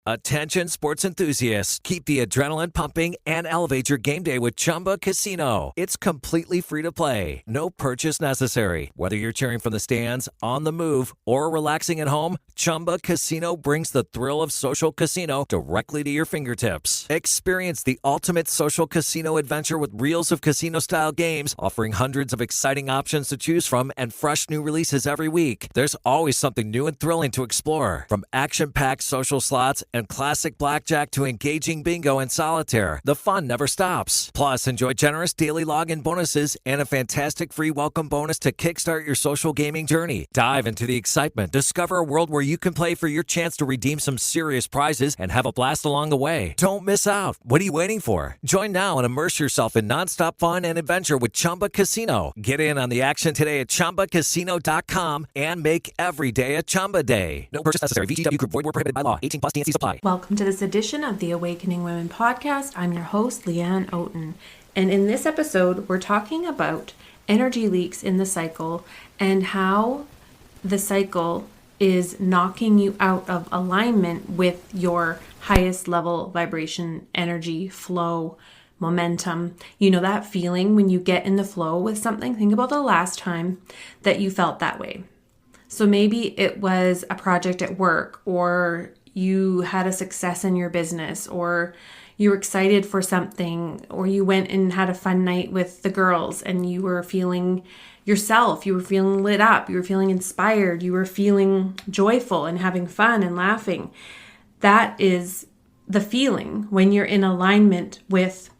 Attention sports enthusiasts, keep the adrenaline pumping and elevate your game day with Chumba Casino. It's completely free to play. No purchase necessary. Whether you're cheering from the stands, on the move, or relaxing at home, Chumba Casino brings the thrill of social casino directly to your fingertips. Experience the ultimate social casino adventure with reels of casino-style games, offering hundreds of exciting options to choose from and fresh new releases every week. There's always something new and thrilling to explore. From action-packed social slots and classic blackjack to engaging bingo and solitaire, the fun never stops. Plus, enjoy generous daily login bonuses and a fantastic free welcome bonus to kickstart your social gaming journey. Dive into the excitement. Discover a world where you can play for your chance to redeem some serious prizes and have a blast along the way. Don't miss out. What are you waiting for? Join now and immerse yourself in nonstop fun and adventure with Chumba Casino. Get in on the action today at ChumbaCasino.com and make every day a Chumba day. No purchase necessary. VGW Group. Void where prohibited by law. 18 plus. TNC supply. Welcome to this edition of the Awakening Women podcast. I'm your host, Leanne Oaten. And in this episode, we're talking about energy leaks in the cycle and how the cycle is knocking you out of alignment with your highest level vibration, energy, flow, momentum. You know that feeling when you get in the flow with something? Think about the last time that you felt that way. So maybe it was a project at work, or you had a success in your business, or you were excited for something, or you went and had a fun night with the girls and you were feeling yourself, you were feeling lit up, you were feeling inspired, you were feeling joyful and having fun and laughing. That is the feeling when you're in alignment with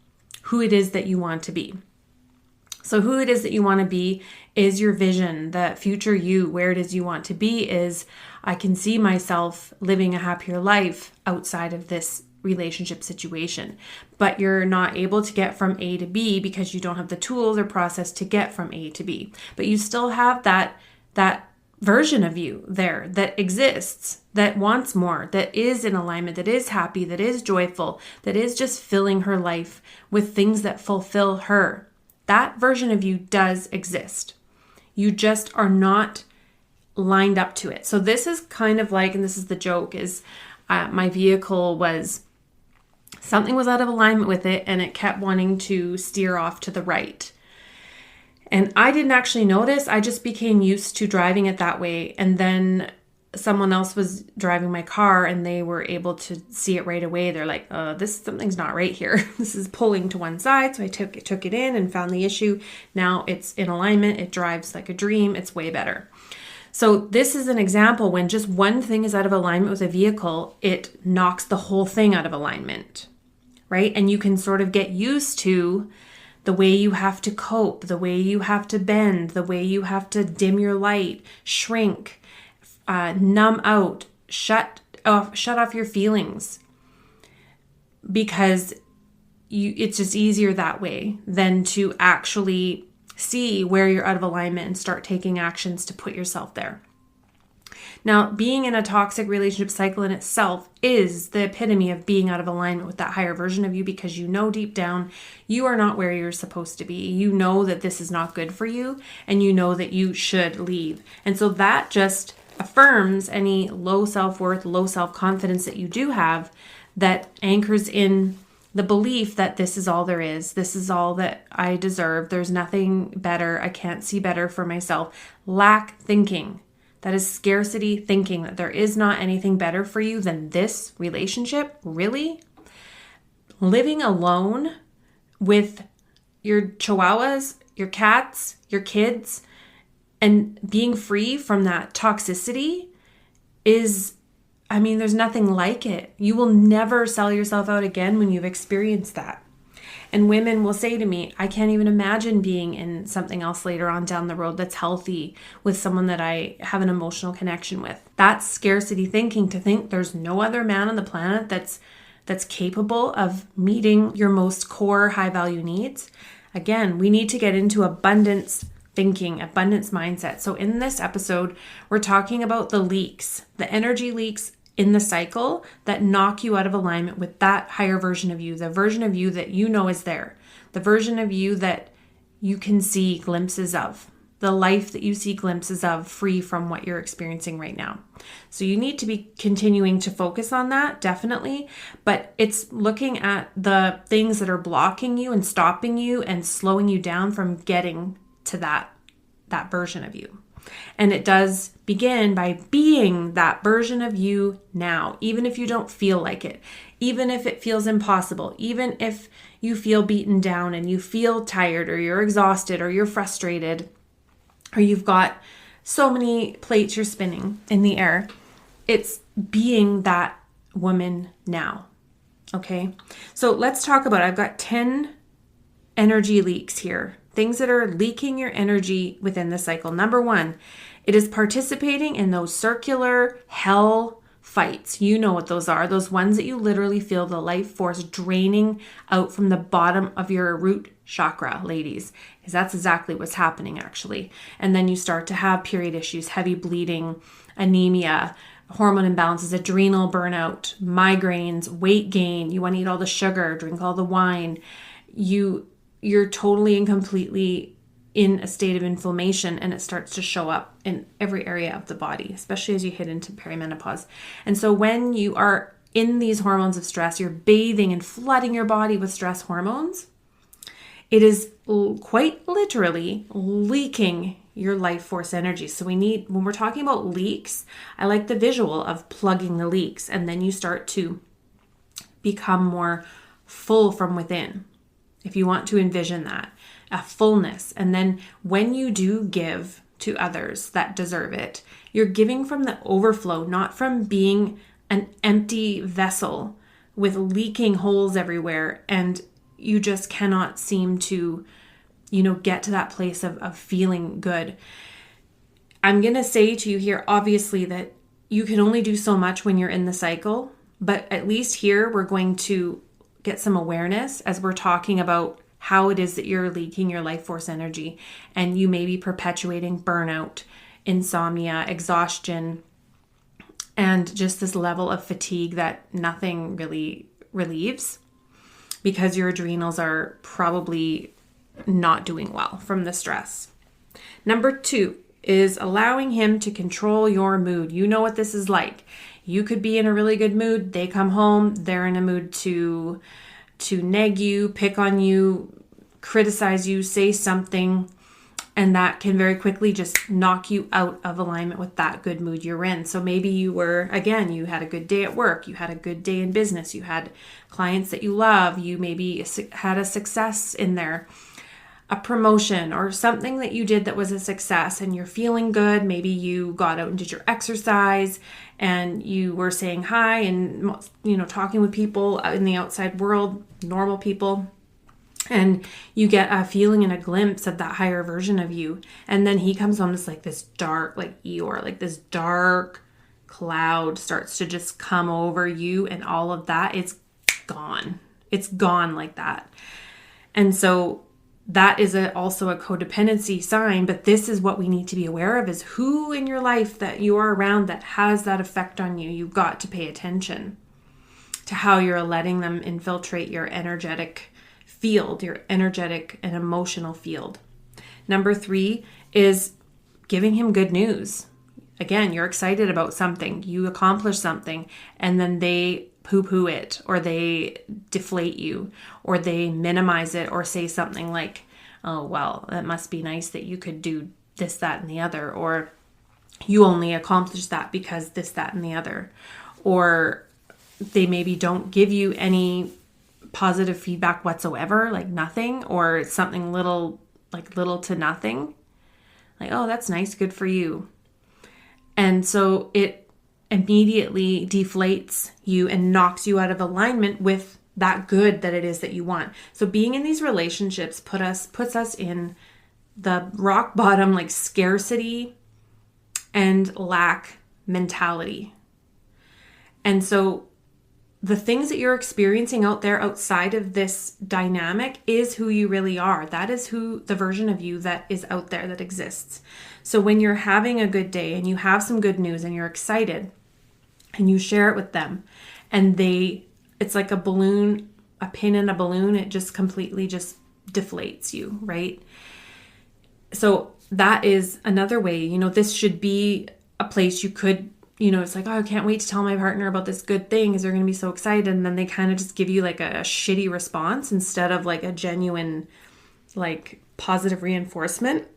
who it is that you want to be. So who it is that you want to be is your vision, the future you, where it is you want to be is, I can see myself living a happier life outside of this relationship situation. But you're not able to get from A to B because you don't have the tools or process to get from A to B. But you still have that version of you there that exists, that wants more, that is in alignment, that is happy, that is joyful, that is just filling her life with things that fulfill her. That version of you does exist. You just are not lined up to it. So this is kind of like, and this is the joke, is my vehicle was, something was out of alignment with it and it kept wanting to steer off to the right. And I didn't actually notice. I just became used to driving it that way. And then someone else was driving my car and they were able to see it right away. They're like, something's not right here. This is pulling to one side. So I took it in and found the issue. Now it's in alignment. It drives like a dream. It's way better. So this is an example when just one thing is out of alignment with a vehicle, it knocks the whole thing out of alignment, right? And you can sort of get used to the way you have to cope, the way you have to bend, the way you have to dim your light, shrink, numb out, shut off your feelings, because it's just easier that way than to actually see where you're out of alignment and start taking actions to put yourself there. Now, being in a toxic relationship cycle in itself is the epitome of being out of alignment with that higher version of you, because you know deep down you are not where you're supposed to be. You know that this is not good for you, and you know that you should leave. And so that just affirms any low self-worth, low self-confidence that you do have, that anchors in the belief that this is all there is. This is all that I deserve. There's nothing better. I can't see better for myself. Lack thinking. That is scarcity thinking, that there is not anything better for you than this relationship. Really? Living alone with your chihuahuas, your cats, your kids, and being free from that toxicity is, there's nothing like it. You will never sell yourself out again when you've experienced that. And women will say to me, I can't even imagine being in something else later on down the road that's healthy with someone that I have an emotional connection with. That's scarcity thinking, to think there's no other man on the planet that's capable of meeting your most core high value needs. Again, we need to get into abundance thinking, abundance mindset. So in this episode, we're talking about the leaks, the energy leaks in the cycle that knock you out of alignment with that higher version of you, the version of you that you know is there, the version of you that you can see glimpses of. the life that you see glimpses of free from what you're experiencing right now. So you need to be continuing to focus on that, definitely, but it's looking at the things that are blocking you and stopping you and slowing you down from getting to that version of you. And it does begin by being that version of you now, even if you don't feel like it, even if it feels impossible, even if you feel beaten down and you feel tired or you're exhausted or you're frustrated or you've got so many plates you're spinning in the air. It's being that woman now. Okay. So let's talk about, I've got 10 energy leaks here. Things that are leaking your energy within the cycle. Number 1, it is participating in those circular hell fights. You know what those are. Those ones that you literally feel the life force draining out from the bottom of your root chakra, ladies. Because that's exactly what's happening, actually. And then you start to have period issues, heavy bleeding, anemia, hormone imbalances, adrenal burnout, migraines, weight gain. You want to eat all the sugar, drink all the wine. You're totally and completely in a state of inflammation, and it starts to show up in every area of the body, especially as you hit into perimenopause. And so when you are in these hormones of stress, you're bathing and flooding your body with stress hormones. It is quite literally leaking your life force energy. So when we're talking about leaks, I like the visual of plugging the leaks, and then you start to become more full from within. If you want to envision that, a fullness. And then when you do give to others that deserve it, you're giving from the overflow, not from being an empty vessel with leaking holes everywhere. And you just cannot seem to, get to that place of feeling good. I'm going to say to you here, obviously, that you can only do so much when you're in the cycle, but at least here we're going to get some awareness as we're talking about how it is that you're leaking your life force energy, and you may be perpetuating burnout, insomnia, exhaustion, and just this level of fatigue that nothing really relieves because your adrenals are probably not doing well from the stress. Number 2 is allowing him to control your mood. You know what this is like. You could be in a really good mood. They come home, they're in a mood to nag you, pick on you, criticize you, say something, and that can very quickly just knock you out of alignment with that good mood you're in. So maybe you had a good day at work, you had a good day in business, you had clients that you love, you maybe had a success in there, a promotion or something that you did that was a success, and you're feeling good. Maybe you got out and did your exercise and you were saying hi and, talking with people in the outside world, normal people, and you get a feeling and a glimpse of that higher version of you. And then he comes home, it's like this dark, like Eeyore, like this dark cloud starts to just come over you, and all of that, it's gone. It's gone like that. And so that is also a codependency sign, but this is what we need to be aware of, is who in your life that you are around that has that effect on you. You've got to pay attention to how you're letting them infiltrate your energetic field, your energetic and emotional field. Number 3 is giving him good news. Again, you're excited about something, you accomplish something, and then they poo-poo it, or they deflate you, or they minimize it, or say something like, oh, well, that must be nice that you could do this, that, and the other, or you only accomplished that because this, that, and the other. Or they maybe don't give you any positive feedback whatsoever, like nothing, or something little to nothing. Like, oh, that's nice, good for you. And so it immediately deflates you and knocks you out of alignment with that good that it is that you want. So being in these relationships puts us in the rock bottom, like scarcity and lack mentality. And so the things that you're experiencing out there outside of this dynamic is who you really are. That is the version of you that is out there, that exists. So when you're having a good day and you have some good news and you're excited and you share it with them, and it's like a balloon, a pin in a balloon, it just completely just deflates you, right? So that is another way. This should be a place you could, it's like, oh, I can't wait to tell my partner about this good thing because they're going to be so excited. And then they kind of just give you like a shitty response instead of like a genuine, like positive reinforcement.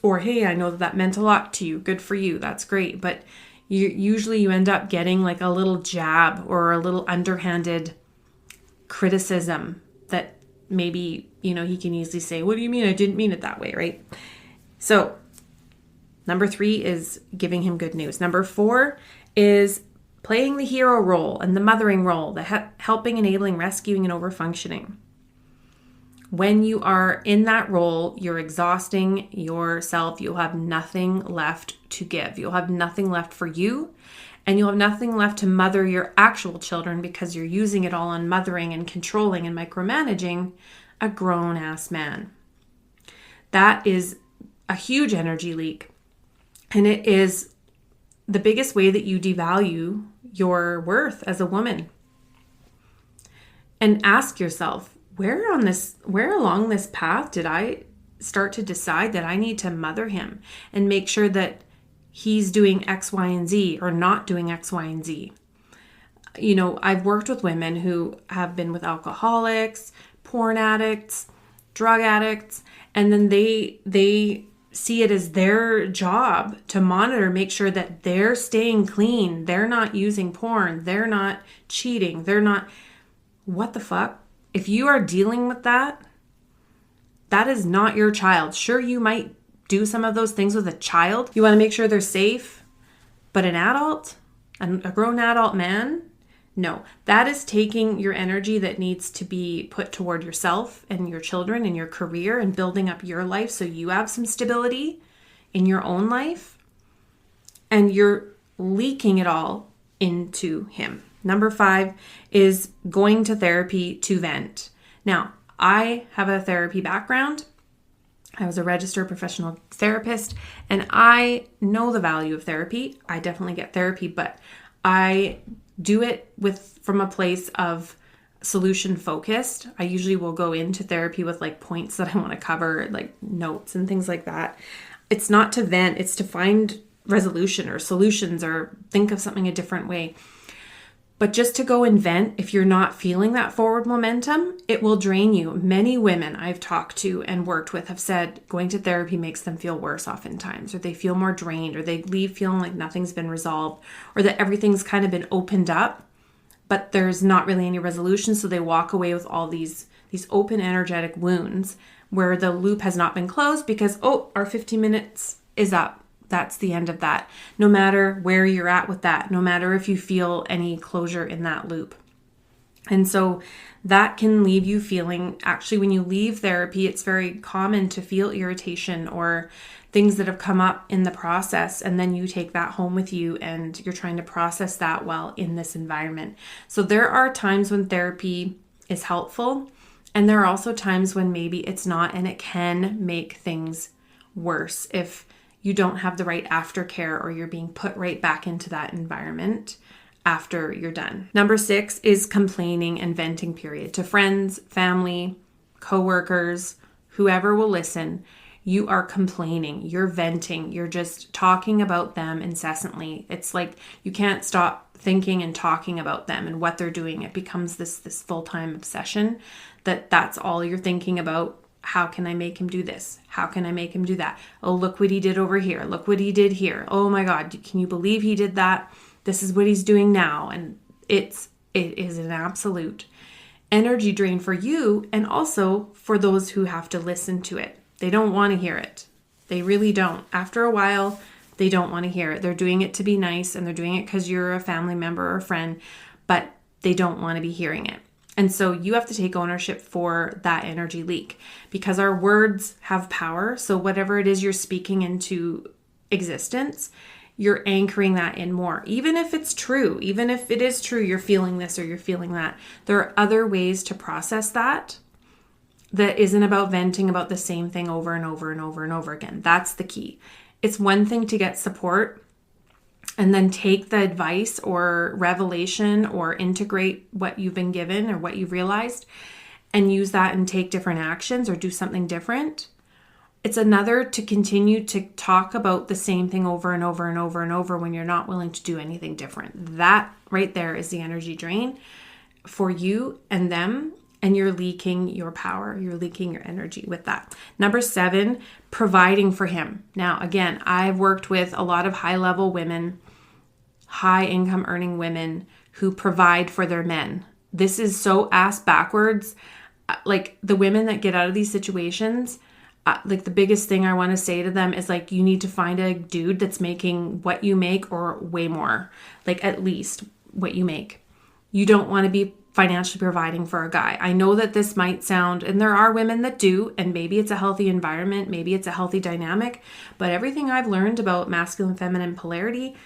Or, hey, I know that meant a lot to you. Good for you. That's great. But you end up getting like a little jab or a little underhanded criticism that maybe, he can easily say, what do you mean? I didn't mean it that way, right? So number 3 is giving him good news. Number 4 is playing the hero role and the mothering role, the helping, enabling, rescuing, and overfunctioning. When you are in that role, you're exhausting yourself. You'll have nothing left to give. You'll have nothing left for you, and you'll have nothing left to mother your actual children because you're using it all on mothering and controlling and micromanaging a grown-ass man. That is a huge energy leak, and it is the biggest way that you devalue your worth as a woman. And ask yourself, where along this path did I start to decide that I need to mother him and make sure that he's doing X, Y, and Z or not doing X, Y, and Z? I've worked with women who have been with alcoholics, porn addicts, drug addicts, and then they see it as their job to monitor, make sure that they're staying clean, they're not using porn, they're not cheating, they're not... What the fuck? If you are dealing with that, that is not your child. Sure, you might do some of those things with a child. You want to make sure they're safe, but an adult, a grown adult man, no. That is taking your energy that needs to be put toward yourself and your children and your career and building up your life so you have some stability in your own life, and you're leaking it all into him. Number 5 is going to therapy to vent. Now, I have a therapy background. I was a registered professional therapist, and I know the value of therapy. I definitely get therapy, but I do it from a place of solution focused. I usually will go into therapy with like points that I want to cover, like notes and things like that. It's not to vent, it's to find resolution or solutions or think of something a different way. But just to go and vent, if you're not feeling that forward momentum, it will drain you. Many women I've talked to and worked with have said going to therapy makes them feel worse oftentimes, or they feel more drained, or they leave feeling like nothing's been resolved, or that everything's kind of been opened up, but there's not really any resolution. So they walk away with all these open energetic wounds where the loop has not been closed because, our 15 minutes is up. That's the end of that. No matter where you're at with that, no matter if you feel any closure in that loop. And so that can leave you feeling, actually, when you leave therapy, it's very common to feel irritation or things that have come up in the process. And then you take that home with you and you're trying to process that while in this environment. So there are times when therapy is helpful. And there are also times when maybe it's not, and it can make things worse if you don't have the right aftercare or you're being put right back into that environment after you're done. Number 6 is complaining and venting, period. To friends, family, coworkers, whoever will listen, you are complaining, you're venting, you're just talking about them incessantly. It's like you can't stop thinking and talking about them and what they're doing. It becomes this full-time obsession that's all you're thinking about. How can I make him do this? How can I make him do that? Oh, look what he did over here. Look what he did here. Oh my God, can you believe he did that? This is what he's doing now. And it is an absolute energy drain for you and also for those who have to listen to it. They don't want to hear it. They really don't. After a while, they don't want to hear it. They're doing it to be nice and they're doing it because you're a family member or a friend, but they don't want to be hearing it. And so you have to take ownership for that energy leak because our words have power. So whatever it is you're speaking into existence, you're anchoring that in more. Even if it's true, even if it is true, you're feeling this or you're feeling that. There are other ways to process that isn't about venting about the same thing over and over and over and over again. That's the key. It's one thing to get support and then take the advice or revelation or integrate what you've been given or what you've realized and use that and take different actions or do something different. It's another to continue to talk about the same thing over and over and over and over when you're not willing to do anything different. That right there is the energy drain for you and them, and you're leaking your power. You're leaking your energy with that. Number 7, providing for him. Now, again, I've worked with a lot of high-level women, high-income earning women who provide for their men. This is so ass backwards. Like, the women that get out of these situations, like, the biggest thing I want to say to them is, like, you need to find a dude that's making what you make or way more, like at least what you make. You don't want to be financially providing for a guy. I know that this might sound, and there are women that do, and maybe it's a healthy environment, maybe it's a healthy dynamic, but everything I've learned about masculine feminine polarity,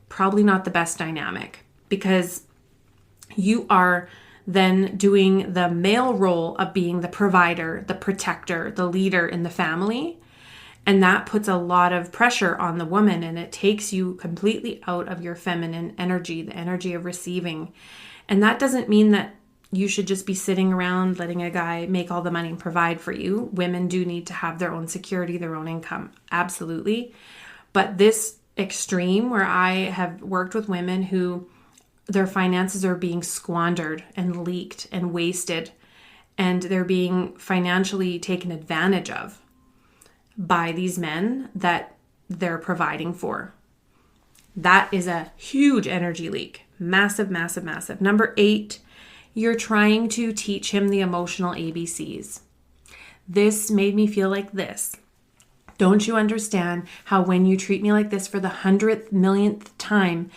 probably not the best dynamic, because you are then doing the male role of being the provider, the protector, the leader in the family. And that puts a lot of pressure on the woman, and it takes you completely out of your feminine energy, the energy of receiving. And that doesn't mean that you should just be sitting around letting a guy make all the money and provide for you. Women do need to have their own security, their own income. Absolutely. But this extreme where I have worked with women who their finances are being squandered and leaked and wasted, and they're being financially taken advantage of by these men that they're providing for. That is a huge energy leak. Massive, massive, massive. Number 8, you're trying to teach him the emotional ABCs. This made me feel like this. Don't you understand how when you treat me like this for the 100th millionth time,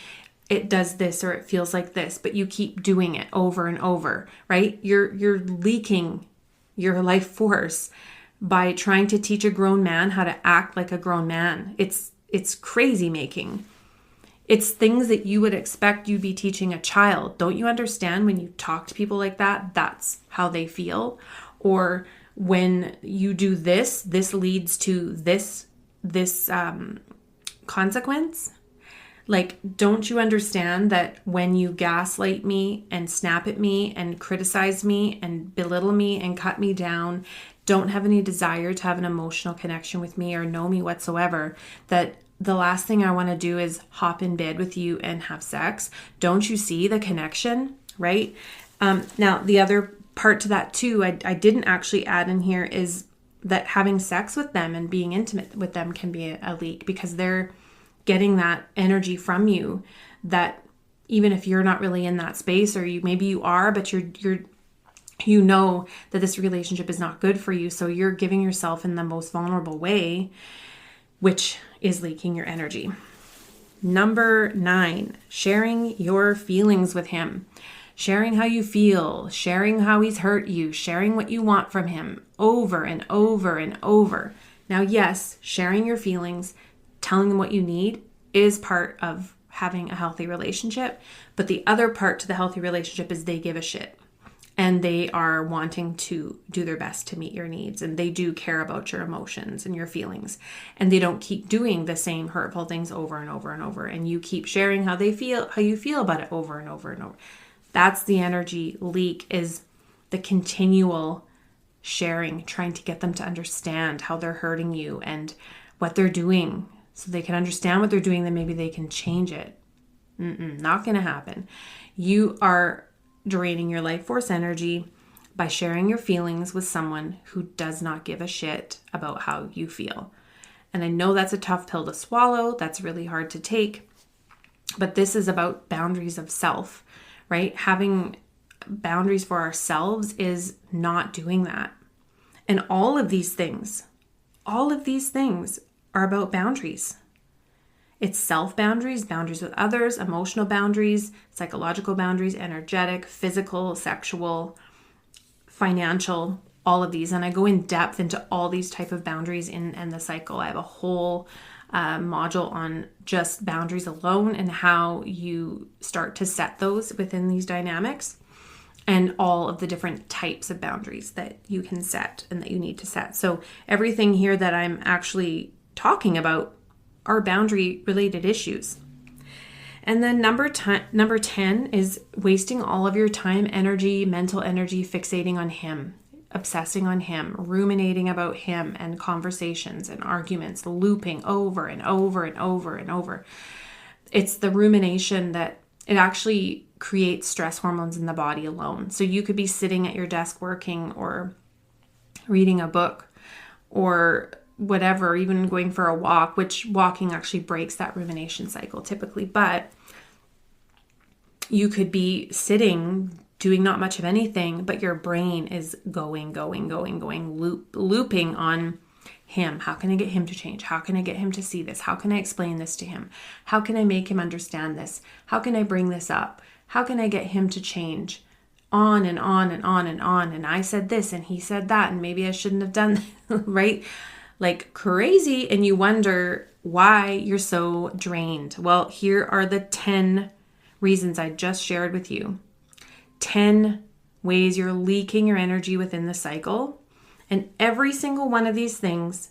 it does this or it feels like this, but you keep doing it over and over, right? You're leaking your life force by trying to teach a grown man how to act like a grown man. It's crazy making. It's things that you would expect you'd be teaching a child. Don't you understand when you talk to people like that, that's how they feel? Or when you do this leads to this consequence? Like, don't you understand that when you gaslight me and snap at me and criticize me and belittle me and cut me down, don't have any desire to have an emotional connection with me or know me whatsoever, that the last thing I want to do is hop in bed with you and have sex? Don't you see the connection, right? Now, the other part to that too, I didn't actually add in here, is that having sex with them and being intimate with them can be a leak, because they're getting that energy from you that even if you're not really in that space, or maybe you are, but you know that this relationship is not good for you. So you're giving yourself in the most vulnerable way, which is leaking your energy. Number 9, sharing your feelings with him. Sharing how you feel, sharing how he's hurt you, sharing what you want from him over and over and over. Now, yes, sharing your feelings, telling them what you need is part of having a healthy relationship. But the other part to the healthy relationship is they give a shit. And they are wanting to do their best to meet your needs. And they do care about your emotions and your feelings. And they don't keep doing the same hurtful things over and over and over. And you keep sharing how you feel about it over and over and over. That's the energy leak, is the continual sharing, trying to get them to understand how they're hurting you and what they're doing, so they can understand what they're doing, then maybe they can change it. Not going to happen. You are draining your life force energy by sharing your feelings with someone who does not give a shit about how you feel. And I know that's a tough pill to swallow. That's really hard to take. But this is about boundaries of self, right? Having boundaries for ourselves is not doing that. And all of these things are about boundaries. It's self boundaries, boundaries with others, emotional boundaries, psychological boundaries, energetic, physical, sexual, financial, all of these. And I go in depth into all these type of boundaries in the cycle. I have a whole module on just boundaries alone and how you start to set those within these dynamics, and all of the different types of boundaries that you can set and that you need to set. So everything here that I'm actually talking about are boundary related issues. And then number 10 is wasting all of your time, energy, mental energy, fixating on him. obsessing on him, ruminating about him, and conversations and arguments looping over and over and over and over. It's the rumination that it actually creates stress hormones in the body alone. So you could be sitting at your desk working or reading a book or whatever, even going for a walk, which walking actually breaks that rumination cycle typically. But you could be sitting doing not much of anything, but your brain is going, looping on him. How can I get him to change? How can I get him to see this? How can I explain this to him? How can I make him understand this? How can I bring this up? How can I get him to change? On and on and on and on. And I said this and he said that, and maybe I shouldn't have done that, right? Like crazy. And you wonder why you're so drained. Well, here are the 10 reasons I just shared with you. 10 ways you're leaking your energy within the cycle. And every single one of these things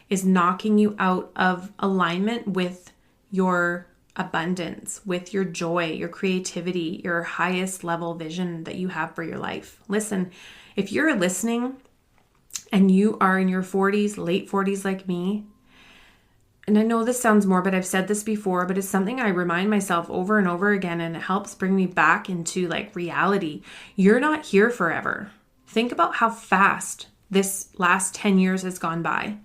is knocking you out of alignment with your abundance, with your joy, your creativity, your highest level vision that you have for your life. Listen, if you're listening and you are in your 40s, late 40s like me, and I know this sounds morbid, I've said this before, but it's something I remind myself over and over again, and it helps bring me back into like reality. You're not here forever. Think about how fast this last 10 years has gone by,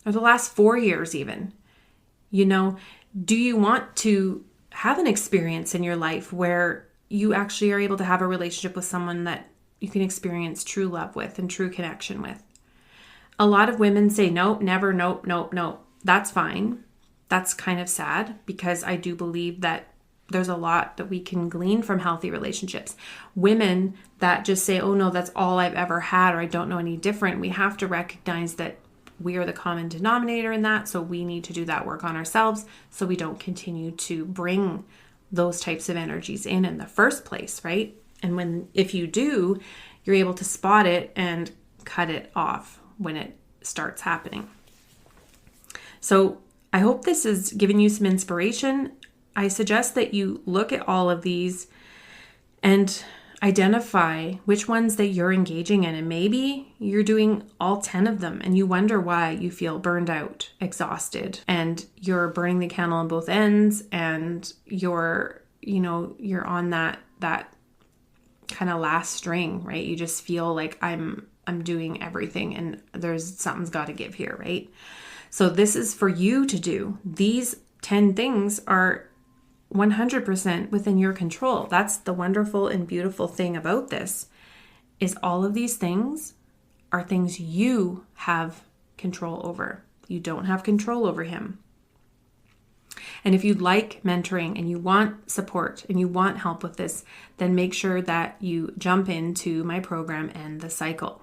or the last 4 years even. You know, do you want to have an experience in your life where you actually are able to have a relationship with someone that you can experience true love with and true connection with? A lot of women say, nope, never, nope. That's fine. That's kind of sad, because I do believe that there's a lot that we can glean from healthy relationships. Women that just say, oh no, that's all I've ever had, or I don't know any different. We have to recognize that we are the common denominator in that. So we need to do that work on ourselves so we don't continue to bring those types of energies in the first place, right? And if you do, you're able to spot it and cut it off when it starts happening. So I hope this has given you some inspiration. I suggest that you look at all of these and identify which ones that you're engaging in. And maybe you're doing all 10 of them and you wonder why you feel burned out, exhausted, and you're burning the candle on both ends, and you're on that kind of last string, right? You just feel like I'm doing everything and something's got to give here, right? So this is for you to do. These 10 things are 100% within your control. That's the wonderful and beautiful thing about this, is all of these things are things you have control over. You don't have control over him. And if you'd like mentoring and you want support and you want help with this, then make sure that you jump into my program, End the Cycle,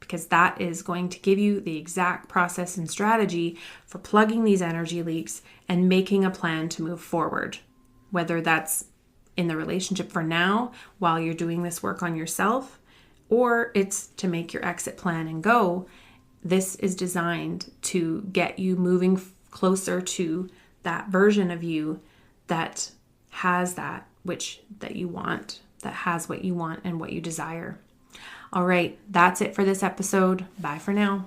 because that is going to give you the exact process and strategy for plugging these energy leaks and making a plan to move forward. Whether that's in the relationship for now while you're doing this work on yourself, or it's to make your exit plan and go, this is designed to get you moving closer to that version of you that has that you want, that has what you want and what you desire. All right, that's it for this episode. Bye for now.